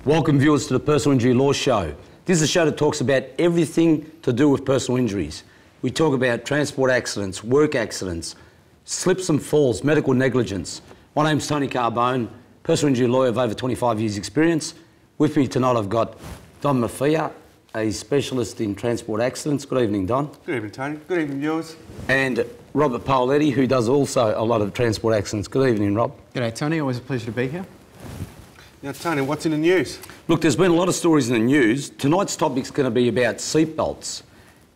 Welcome viewers to the Personal Injury Law Show. This is a show that talks about everything to do with personal injuries. We talk about transport accidents, work accidents, slips and falls, medical negligence. My name's Tony Carbone, personal injury lawyer of over 25 years experience. With me tonight I've got Don Maffia, a specialist in transport accidents. Good evening, Don. Good evening, Tony. Good evening, viewers. And Robert Paoletti, who does also a lot of transport accidents. Good evening, Rob. G'day, Tony. Always a pleasure to be here. Now, Tony, what's in the news? Look, there's been a lot of stories in the news. Tonight's topic's going to be about seatbelts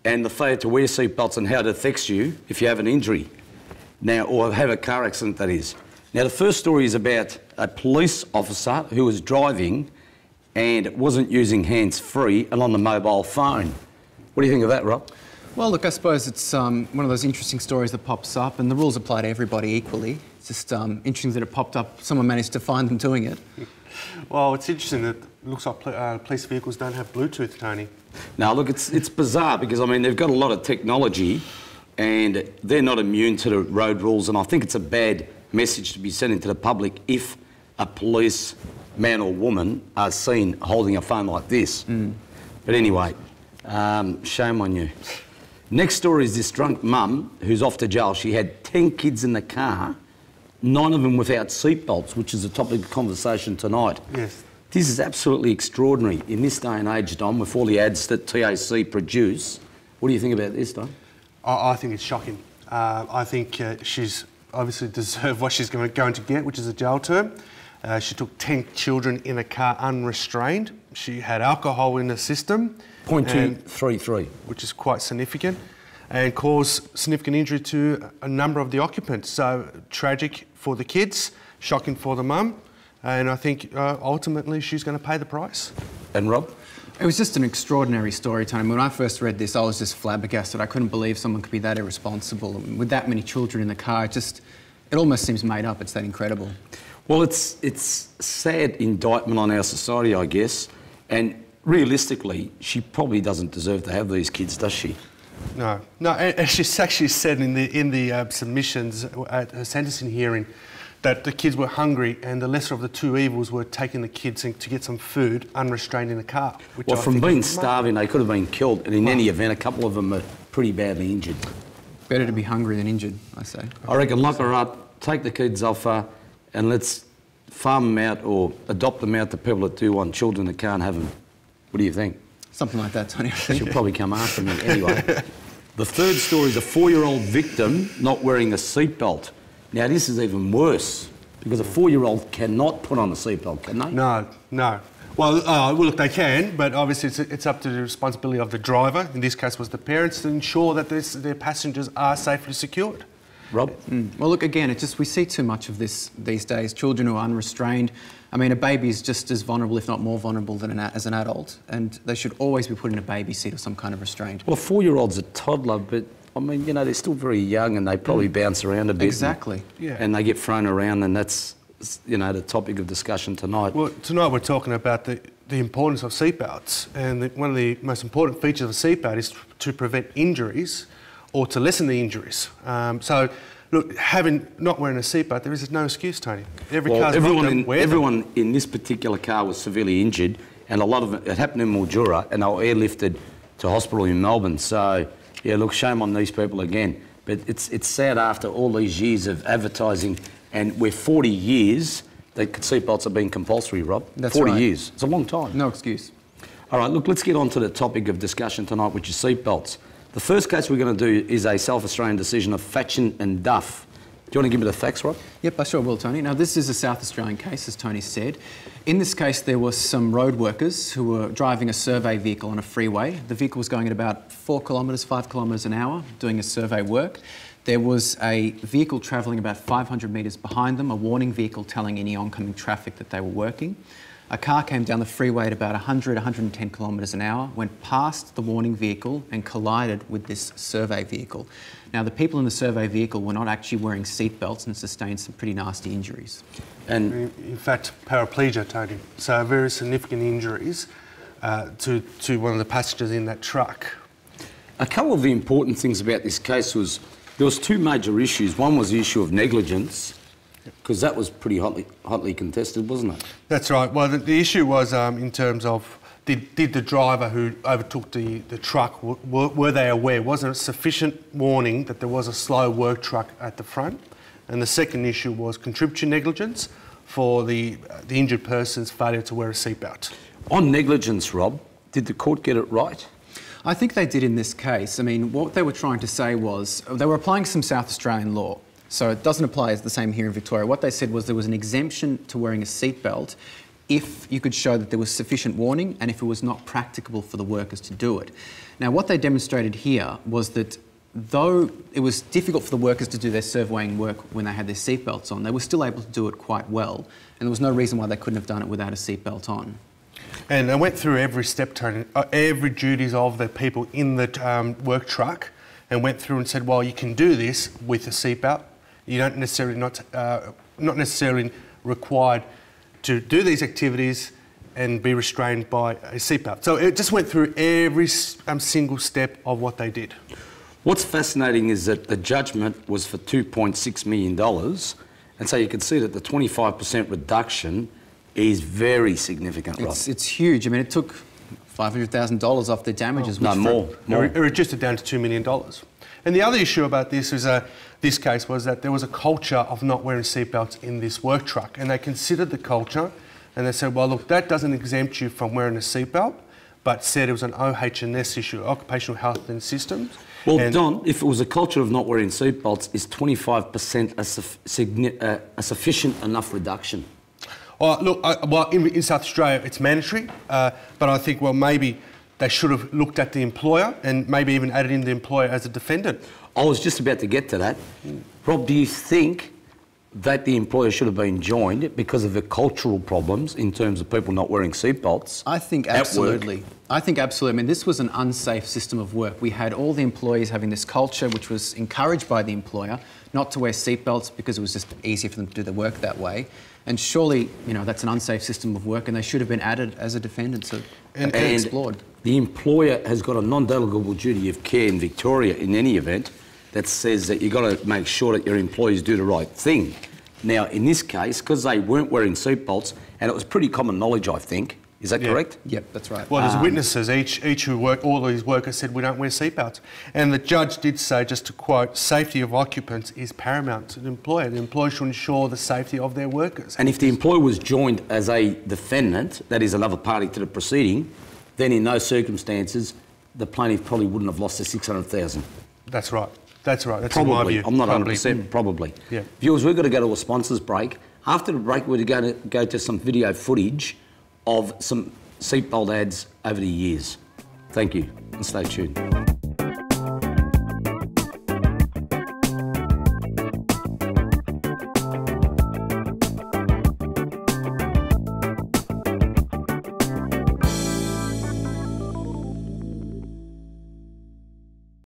and the failure to wear seatbelts and how it affects you if you have an injury, now, or have a car accident, that is. Now, the first story is about a police officer who was driving and wasn't using hands-free and on the mobile phone. What do you think of that, Rob? Well, look, I suppose it's one of those interesting stories that pops up, and the rules apply to everybody equally. It's just interesting that it popped up. Someone managed to find them doing it. Well, it's interesting that it looks like police vehicles don't have Bluetooth, Tony. Now, look, it's bizarre because, I mean, they've got a lot of technology and they're not immune to the road rules, and I think it's a bad message to be sent into the public if a police man or woman are seen holding a phone like this. But anyway, shame on you. Next story is this drunk mum who's off to jail. She had 10 kids in the car, 9 of them without seatbelts, which is the topic of conversation tonight. Yes. This is absolutely extraordinary in this day and age, Don, with all the ads that TAC produce. What do you think about this, Don? I think it's shocking. I think she's obviously deserved what she's going to get, which is a jail term. She took 10 children in a car unrestrained. She had alcohol in the system. 0.233. Which is quite significant, and caused significant injury to a number of the occupants. So tragic for the kids, shocking for the mum, and I think ultimately she's going to pay the price. And Rob? It was just an extraordinary story, Tony. When I first read this, I was just flabbergasted. I couldn't believe someone could be that irresponsible. With that many children in the car, it almost seems made up. It's that incredible. Well, it's sad indictment on our society, I guess, and realistically, she probably doesn't deserve to have these kids, does she? No, and she's actually said in the submissions at her sentencing hearing that the kids were hungry and the lesser of the two evils were taking the kids to get some food unrestrained in the car. Well, from being starving, they could have been killed, and in any event, a couple of them are pretty badly injured. Better to be hungry than injured, I say. I reckon lock her up, take the kids off her, and let's farm them out or adopt them out to people that do want children that can't have them. What do you think? Something like that, Tony. She'll probably come after me anyway. The third story is a 4-year-old victim not wearing a seatbelt. Now, this is even worse because a 4-year-old cannot put on a seatbelt, can they? No. Well, look, they can, but obviously it's up to the responsibility of the driver, in this case was the parents, to ensure that their passengers are safely secured. Rob? Well, look, again, we see too much of this these days. Children who are unrestrained. I mean, a baby is just as vulnerable, if not more vulnerable, as an adult, and they should always be put in a baby seat or some kind of restraint. Well, a 4-year-old's a toddler, but, I mean, you know, they're still very young and they probably bounce around a bit. Exactly. And they get thrown around, and that's, you know, the topic of discussion tonight. Well, tonight we're talking about the importance of seatbelts, and one of the most important features of a seatbelt is to prevent injuries or to lessen the injuries. So, look, not wearing a seatbelt, there is no excuse, Tony. Everyone in this particular car was severely injured, and a lot of it happened in Mildura, and they were airlifted to hospital in Melbourne. So, yeah, look, shame on these people again. But it's sad after all these years of advertising, and we're 40 years that seatbelts have been compulsory, Rob. That's 40 right. years. It's a long time. No excuse. All right, look, let's get on to the topic of discussion tonight, which is seatbelts. The first case we're going to do is a South Australian decision of Fatchin and Duff. Do you want to give me the facts, Rob? Yep, I sure will, Tony. Now, this is a South Australian case, as Tony said. In this case, there were some road workers who were driving a survey vehicle on a freeway. The vehicle was going at about 4 kilometres, 5 kilometres an hour, doing a survey work. There was a vehicle travelling about 500 metres behind them, a warning vehicle telling any oncoming traffic that they were working. A car came down the freeway at about 100, 110 kilometres an hour, went past the warning vehicle and collided with this survey vehicle. Now, the people in the survey vehicle were not actually wearing seatbelts and sustained some pretty nasty injuries. And in fact, paraplegia, Tony. So very significant injuries to one of the passengers in that truck. a couple of the important things about this case was there was two major issues. One was the issue of negligence, Because that was pretty hotly contested, wasn't it? That's right. Well, the issue was in terms of did the driver who overtook the truck, were they aware? Was there sufficient warning that there was a slow work truck at the front? And the second issue was contributory negligence for the injured person's failure to wear a seatbelt. On negligence, Rob, did the court get it right? I think they did in this case. I mean, what they were trying to say was they were applying some South Australian law. So it doesn't apply as the same here in Victoria. What they said was there was an exemption to wearing a seatbelt if you could show that there was sufficient warning and if it was not practicable for the workers to do it. Now, what they demonstrated here was that though it was difficult for the workers to do their surveying work when they had their seatbelts on, they were still able to do it quite well, and there was no reason why they couldn't have done it without a seatbelt on. And they went through every step, Tony, every duties of the people in the work truck, and went through and said, well, you can do this with a seatbelt. You don't necessarily not necessarily required to do these activities and be restrained by a seatbelt. So it just went through every single step of what they did. What's fascinating is that the judgment was for $2.6 million, and so you can see that the 25% reduction is very significant, Rob. It's huge. I mean, it took $500,000 off the damages. No, more. It reduced it down to $2 million. And the other issue about this is this case was that there was a culture of not wearing seatbelts in this work truck, and they considered the culture, and they said, well, look, that doesn't exempt you from wearing a seatbelt, but said it was an OH&S issue, Occupational Health and Systems. Well, Don, if it was a culture of not wearing seatbelts, is 25% a sufficient enough reduction? Well, look, well, in South Australia, it's mandatory, but I think, well, maybe they should have looked at the employer and maybe even added in the employer as a defendant. I was just about to get to that. Rob, do you think that the employer should have been joined because of the cultural problems in terms of people not wearing seatbelts? I think absolutely. I think absolutely. I mean, this was an unsafe system of work. We had all the employees having this culture which was encouraged by the employer not to wear seatbelts because it was just easier for them to do their work that way. And surely, you know, that's an unsafe system of work and they should have been added as a defendant and explored. The employer has got a non-delegable duty of care in Victoria in any event that says that you've got to make sure that your employees do the right thing. Now, in this case, because they weren't wearing seatbelts, and it was pretty common knowledge, I think, is that correct? Yep, that's right. Well, there's witnesses, each who work, all these workers said we don't wear seatbelts. And the judge did say, just to quote, safety of occupants is paramount to the employer. The employer should ensure the safety of their workers. And if the employer was joined as a defendant, that is another party to the proceeding, then in those circumstances, the plaintiff probably wouldn't have lost the $600,000. That's right. That's right. That's probably. In my view. I'm not 100%, probably. Yeah. Viewers, we've got to go to a sponsors break. After the break, we're going to go to some video footage of some seatbelt ads over the years. Thank you, and stay tuned.